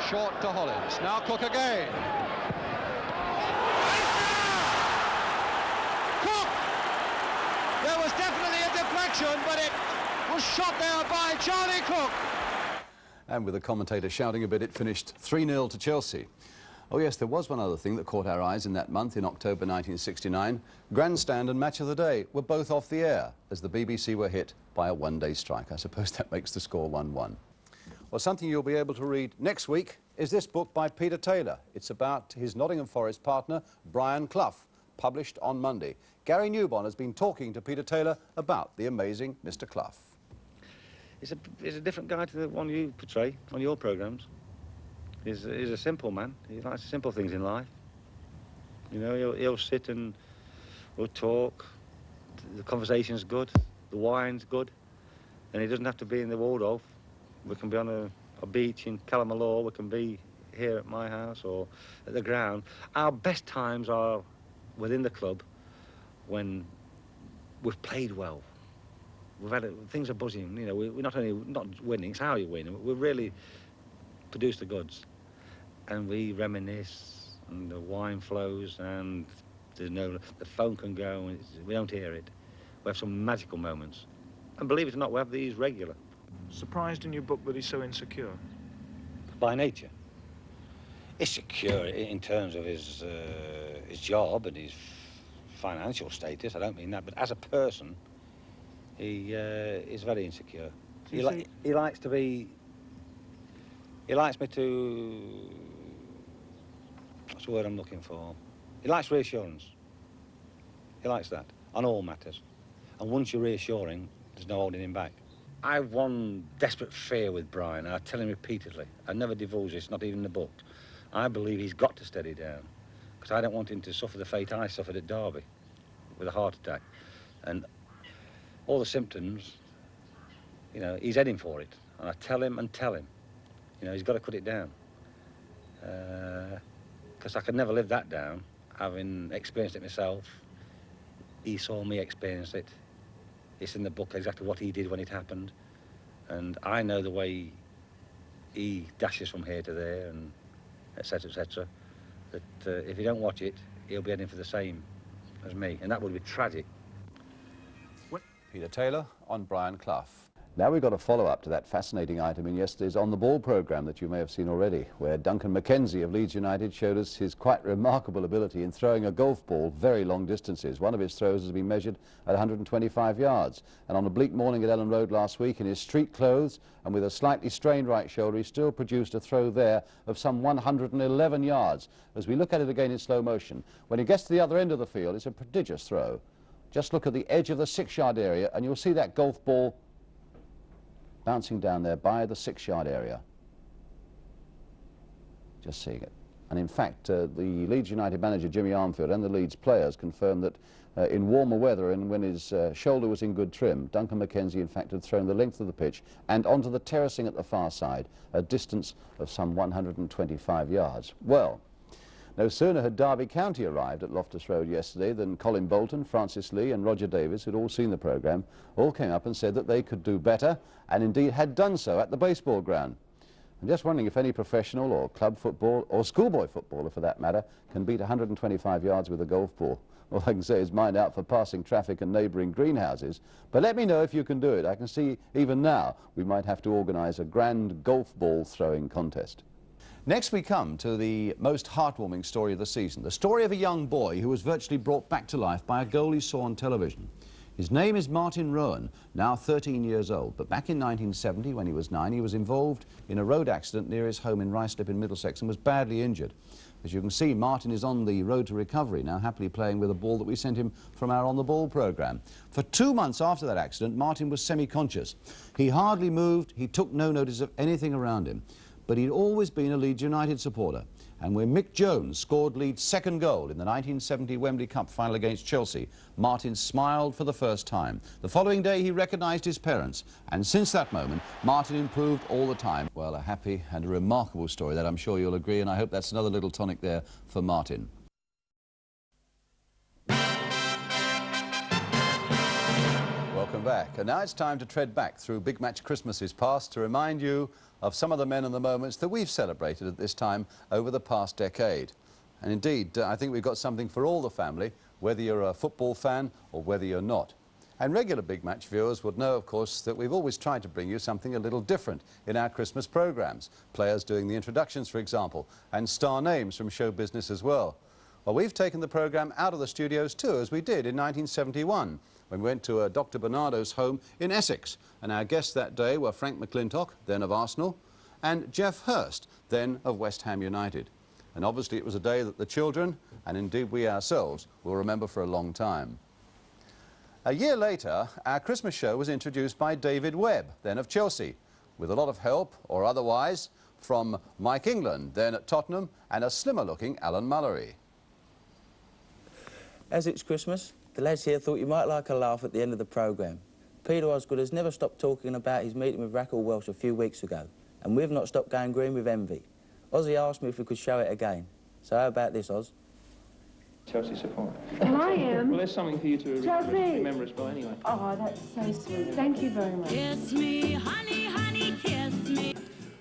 2. Short to Hollins. Now Cook again. Cook! There was definitely a deflection, but it was shot there by Charlie Cook. And with the commentator shouting a bit, it finished 3-0 to Chelsea. Oh yes, there was one other thing that caught our eyes in that month in October 1969. Grandstand and Match of the Day were both off the air as the BBC were hit by a one-day strike. I suppose that makes the score 1-1. Well, something you'll be able to read next week is this book by Peter Taylor. It's about his Nottingham Forest partner, Brian Clough, published on Monday. Gary Newbon has been talking to Peter Taylor about the amazing Mr. Clough. He's a different guy to the one you portray on your programmes. He's a simple man. He likes simple things in life. You know, he'll sit and we'll talk. The conversation's good. The wine's good. And he doesn't have to be in the Waldorf. We can be on a beach in Calamalaw. We can be here at my house or at the ground. Our best times are within the club when we've played well. We've had things are buzzing. You know, we're not winning. It's how you win. We've really produced the goods. And we reminisce, and the wine flows, and the phone can go, and we don't hear it. We have some magical moments. And believe it or not, we have these regular. Surprised in your book that he's so insecure? By nature. He's secure in terms of his job and his financial status, I don't mean that, but as a person, he is very insecure. He likes to be... He likes me to... What's the word I'm looking for? He likes reassurance. He likes that, on all matters. And once you're reassuring, there's no holding him back. I've one desperate fear with Brian, and I tell him repeatedly. I never divulge this, not even in the book. I believe he's got to steady down, because I don't want him to suffer the fate I suffered at Derby, with a heart attack. And all the symptoms, you know, he's heading for it. And I tell him and tell him, you know, he's got to cut it down. Because I could never live that down, having experienced it myself. He saw me experience it. It's in the book exactly what he did when it happened. And I know the way he dashes from here to there, and et cetera, that if you don't watch it, he'll be heading for the same as me, and that would be tragic. Peter Taylor on Brian Clough. Now we've got a follow-up to that fascinating item in yesterday's On the Ball programme that you may have seen already, where Duncan McKenzie of Leeds United showed us his quite remarkable ability in throwing a golf ball very long distances. One of his throws has been measured at 125 yards. And on a bleak morning at Ellen Road last week, in his street clothes and with a slightly strained right shoulder, he still produced a throw there of some 111 yards. As we look at it again in slow motion, when he gets to the other end of the field, it's a prodigious throw. Just look at the edge of the 6-yard area and you'll see that golf ball bouncing down there by the 6-yard area. Just seeing it. And in fact, the Leeds United manager, Jimmy Armfield, and the Leeds players confirmed that in warmer weather and when his shoulder was in good trim, Duncan McKenzie, in fact, had thrown the length of the pitch and onto the terracing at the far side, a distance of some 125 yards. Well, no sooner had Derby County arrived at Loftus Road yesterday than Colin Bolton, Francis Lee and Roger Davis, who'd all seen the programme, all came up and said that they could do better, and indeed had done so at the baseball ground. I'm just wondering if any professional or club football, or schoolboy footballer for that matter, can beat 125 yards with a golf ball. All I can say is mind out for passing traffic and neighbouring greenhouses. But let me know if you can do it. I can see even now we might have to organise a grand golf ball throwing contest. Next we come to the most heartwarming story of the season, the story of a young boy who was virtually brought back to life by a goal he saw on television. His name is Martin Rowan, now 13 years old, but back in 1970, when he was 9, he was involved in a road accident near his home in Ruislip in Middlesex and was badly injured. As you can see, Martin is on the road to recovery, now happily playing with a ball that we sent him from our On the Ball programme. For 2 months after that accident, Martin was semi-conscious. He hardly moved, he took no notice of anything around him. But he'd always been a Leeds United supporter. And when Mick Jones scored Leeds' second goal in the 1970 Wembley Cup final against Chelsea, Martin smiled for the first time. The following day he recognised his parents, and since that moment Martin improved all the time. Well, a happy and a remarkable story, that I'm sure you'll agree, and I hope that's another little tonic there for Martin. Welcome back, and now it's time to tread back through Big Match Christmases past to remind you of some of the men and the moments that we've celebrated at this time over the past decade. And indeed, I think we've got something for all the family, whether you're a football fan or whether you're not. And regular Big Match viewers would know, of course, that we've always tried to bring you something a little different in our Christmas programmes. Players doing the introductions, for example, and star names from show business as well. Well, we've taken the programme out of the studios too, as we did in 1971. When we went to Dr. Bernardo's home in Essex. And our guests that day were Frank McLintock, then of Arsenal, and Geoff Hurst, then of West Ham United. And obviously it was a day that the children, and indeed we ourselves, will remember for a long time. A year later, our Christmas show was introduced by David Webb, then of Chelsea, with a lot of help, or otherwise, from Mike England, then at Tottenham, and a slimmer-looking Alan Mullery. As it's Christmas, the lads here thought you might like a laugh at the end of the programme. Peter Osgood has never stopped talking about his meeting with Rackle Welsh a few weeks ago, and we've not stopped going green with envy. Ozzy asked me if we could show it again. So how about this, Oz? Chelsea support. Well, I am. Well, there's something for you to remember us by anyway. Oh, that's so sweet. Thank you very much. Kiss me, honey, honey, kiss me.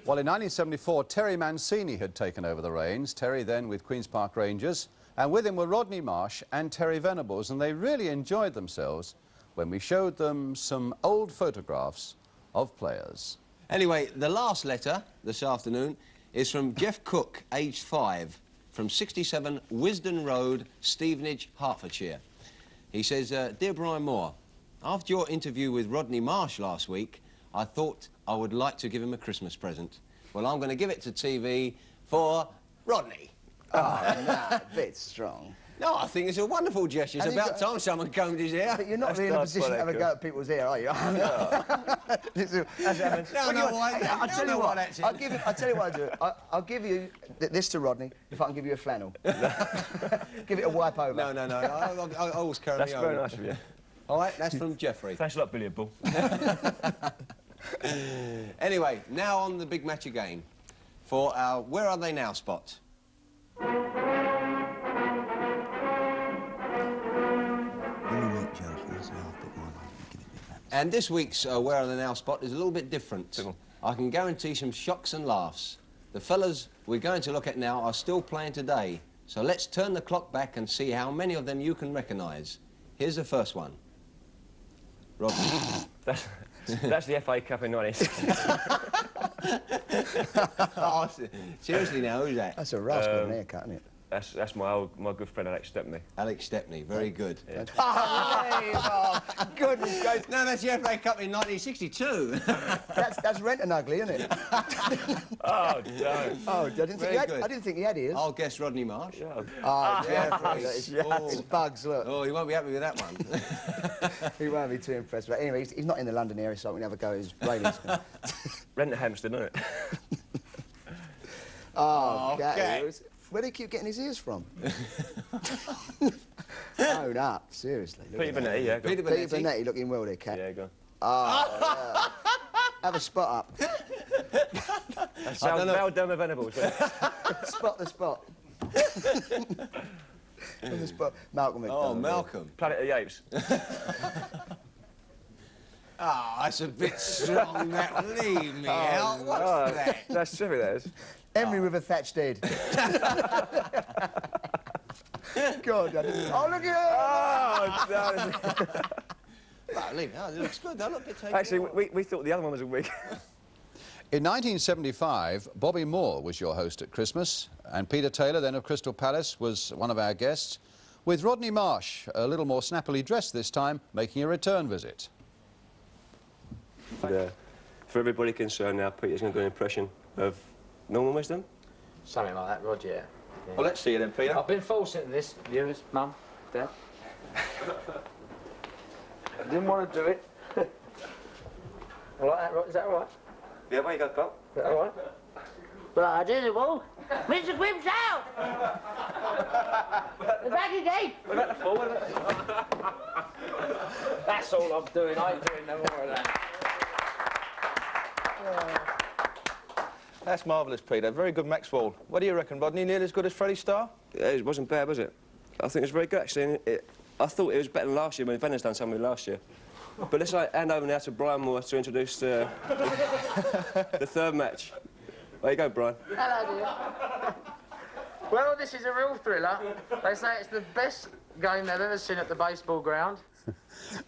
Well, in 1974, Terry Mancini had taken over the reins, Terry then with Queen's Park Rangers, and with him were Rodney Marsh and Terry Venables, and they really enjoyed themselves when we showed them some old photographs of players. Anyway, the last letter this afternoon is from Jeff Cook, aged 5, from 67 Wisden Road, Stevenage, Hertfordshire. He says, Dear Brian Moore, after your interview with Rodney Marsh last week, I thought I would like to give him a Christmas present. Well, I'm going to give it to TV for Rodney. Oh, no, a bit strong. No, I think it's a wonderful gesture. It's about time someone combed his hair. But you're not really in a position to have a go at people's hair, are you? I'll tell you what. I'll tell you what I'll do. I'll give you this to Rodney if I can give you a flannel. Give it a wipe over. No. I always carry me over. That's very nice of you. All right, that's from Jeffrey. Thanks a lot, Billiard Ball. Anyway, now on the big match again for our Where Are They Now spot. And this week's Where Are They Now spot is a little bit different. I can guarantee some shocks and laughs. The fellas we're going to look at now are still playing today, so let's turn the clock back and see how many of them you can recognise. Here's the first one. Rodney. That's the FA Cup in 1960. Oh, seriously now, who's that? That's a rascal haircut, isn't it? That's my good friend Alex Stepney. Alex Stepney, very good. Yeah. Oh, goodness gracious. No, that's the FA Cup in 1962. That's rent and ugly, isn't it? Oh, don't. Oh, I didn't think he had ears. I'll guess Rodney Marsh. Yeah. Oh, Jeffrey. Oh. It's bugs, look. Oh, he won't be happy with that one. He won't be too impressed. But anyway, he's not in the London area, so we can have a go at his ratings. Rent at Hampstead, isn't it? Oh, okay. Where do he keep getting his ears from? Own up, seriously. Peter Bonetti, yeah. Peter Bonetti looking well there, Cat. Yeah, go on. Oh, have a spot up. That's Val Delmer Venables. Spot the spot. On the spot. Malcolm. Oh, Malcolm. Planet of the Apes. Oh, that's a bit strong, that. Leave me out. What's that? That's trippy, that is. Henry with a thatched head. God, oh, look at her! Oh, Right, leave it. Oh, it looks good. That look a bit taken. Actually, we thought the other one was a wig. In 1975, Bobby Moore was your host at Christmas, and Peter Taylor, then of Crystal Palace, was one of our guests, with Rodney Marsh, a little more snappily dressed this time, making a return visit. And, for everybody concerned now, Peter's going to do an impression of Norman Wisdom. Something like that, Roger, yeah. Well, let's see you then, Peter. I've been forcing this, viewers, Mum, Dad. I didn't want to do it. Like that, is that all right? Yeah, where you go, pal? Is that all right? But I did it all. Mr. Grimm's out! We're back again! We're back to forward. That's all I'm doing. I ain't doing no more of that. That's marvellous, Peter. Very good Maxwell. What do you reckon, Rodney? Nearly as good as Freddie Starr? Yeah, it wasn't bad, was it? I think it was very good, actually. And I thought it was better than last year when Venner's done something last year. But let's hand over now to Brian Moore to introduce the third match. There you go, Brian. Hello, dear. Well, this is a real thriller. They say it's the best game they've ever seen at the baseball ground.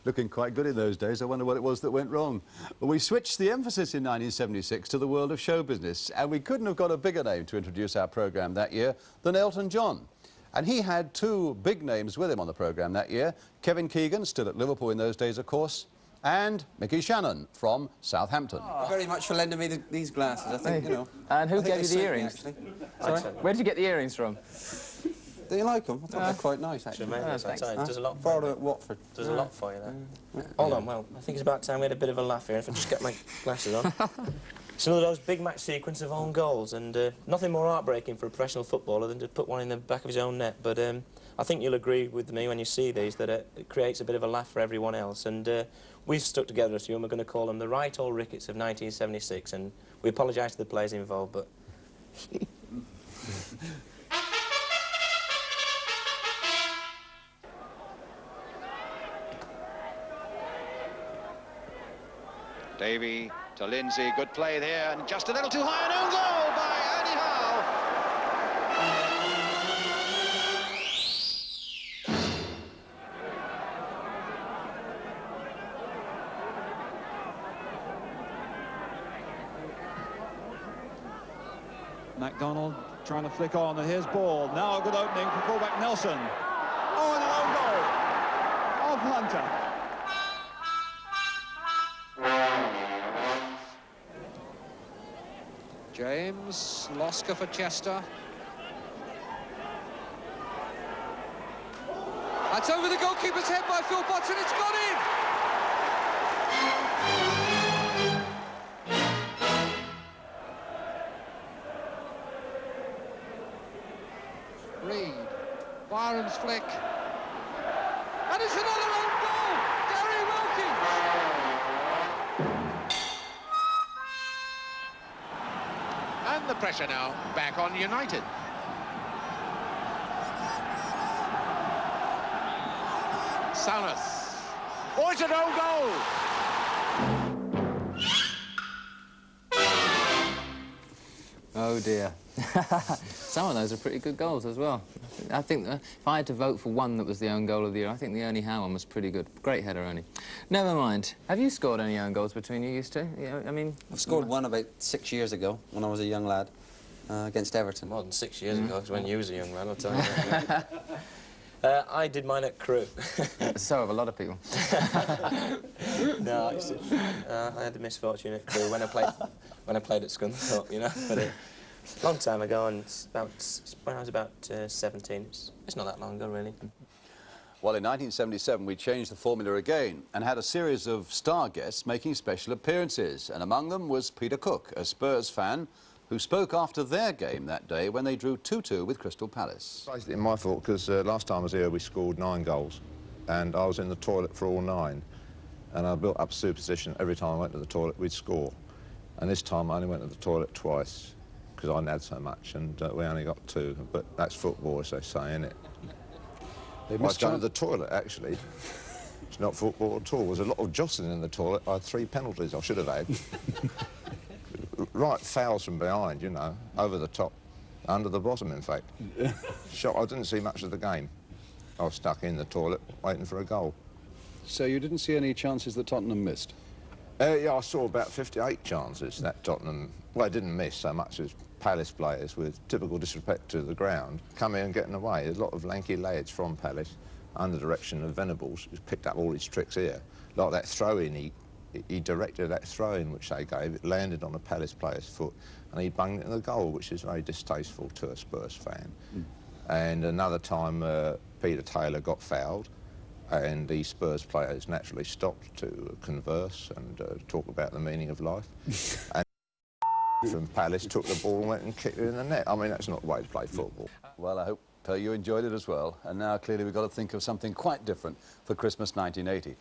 Looking quite good in those days. I wonder what it was that went wrong. Well, we switched the emphasis in 1976 to the world of show business, and we couldn't have got a bigger name to introduce our programme that year than Elton John. And he had two big names with him on the programme that year. Kevin Keegan, still at Liverpool in those days, of course, and Mickey Shannon from Southampton. Thank you very much for lending me these glasses. I think, you know. And who I think gave you the earrings? Sorry? Where did you get the earrings from? Do you like them? I thought they're quite nice, actually. Thanks. Does a lot for you. Watford. Does a lot for you, that. Hold on, well, I think it's about time we had a bit of a laugh here. If I just get my glasses on. It's one of those big match sequence of own goals, and nothing more heartbreaking for a professional footballer than to put one in the back of his own net. But I think you'll agree with me when you see these that it creates a bit of a laugh for everyone else. And we've stuck together a few, and we're going to call them the Right Old Rickets of 1976. And we apologise to the players involved, but... Davey to Lindsay, good play there, and just a little too high, an own goal by Andy Howe. MacDonald trying to flick on, and here's ball. Now a good opening for fullback Nelson. Oh, and an own goal. Ralph Hunter. James, Loska for Chester. That's over the goalkeeper's head by Phil Potts, and it's gone in! Reed, Byram's flick. And it's another own goal! Gary Wilkins! And the pressure now back on United. Salas. Oh, it's an own goal! Oh dear. Some of those are pretty good goals as well. I think if I had to vote for one that was the own goal of the year, I think the Ernie Howe one was pretty good. Great header, Ernie. Never mind. Have you scored any own goals between you used to? Yeah, I mean... I've scored one about 6 years ago when I was a young lad against Everton. More than 6 years ago, because when you was a young lad, I'll tell you. I did mine at Crewe. So have a lot of people. No, I had the misfortune at Crewe when I played at Scunthorpe, you know. But a long time ago, and when I was about 17. It's not that long ago, really. Well, in 1977, we changed the formula again and had a series of star guests making special appearances. And among them was Peter Cook, a Spurs fan, who spoke after their game that day when they drew 2-2 with Crystal Palace. Basically my fault, because last time I was here we scored 9 goals and I was in the toilet for all 9, and I built up superstition every time I went to the toilet we'd score, and this time I only went to the toilet twice because I hadn't had so much, and we only got 2, but that's football, as they say, isn't it? I was going to the toilet, actually. It's not football at all. There was a lot of jostling in the toilet. I had 3 penalties I should have had. Right fouls from behind, you know, over the top, under the bottom, in fact. Shot. I didn't see much of the game. I was stuck in the toilet waiting for a goal. So you didn't see any chances that Tottenham missed? Yeah, I saw about 58 chances that Tottenham, well, didn't miss so much as Palace players, with typical disrespect to the ground, coming and getting away. There's a lot of lanky lads from Palace, under the direction of Venables, who's picked up all his tricks here. Like that throw-in, he directed that throw-in which they gave. It landed on a Palace player's foot and he bunged it in the goal, which is very distasteful to a Spurs fan. And another time Peter Taylor got fouled and the Spurs players naturally stopped to converse and talk about the meaning of life. And from Palace took the ball and went and kicked it in the net. I mean, that's not the way to play football. Well, I hope you enjoyed it as well. And now clearly we've got to think of something quite different for Christmas 1980.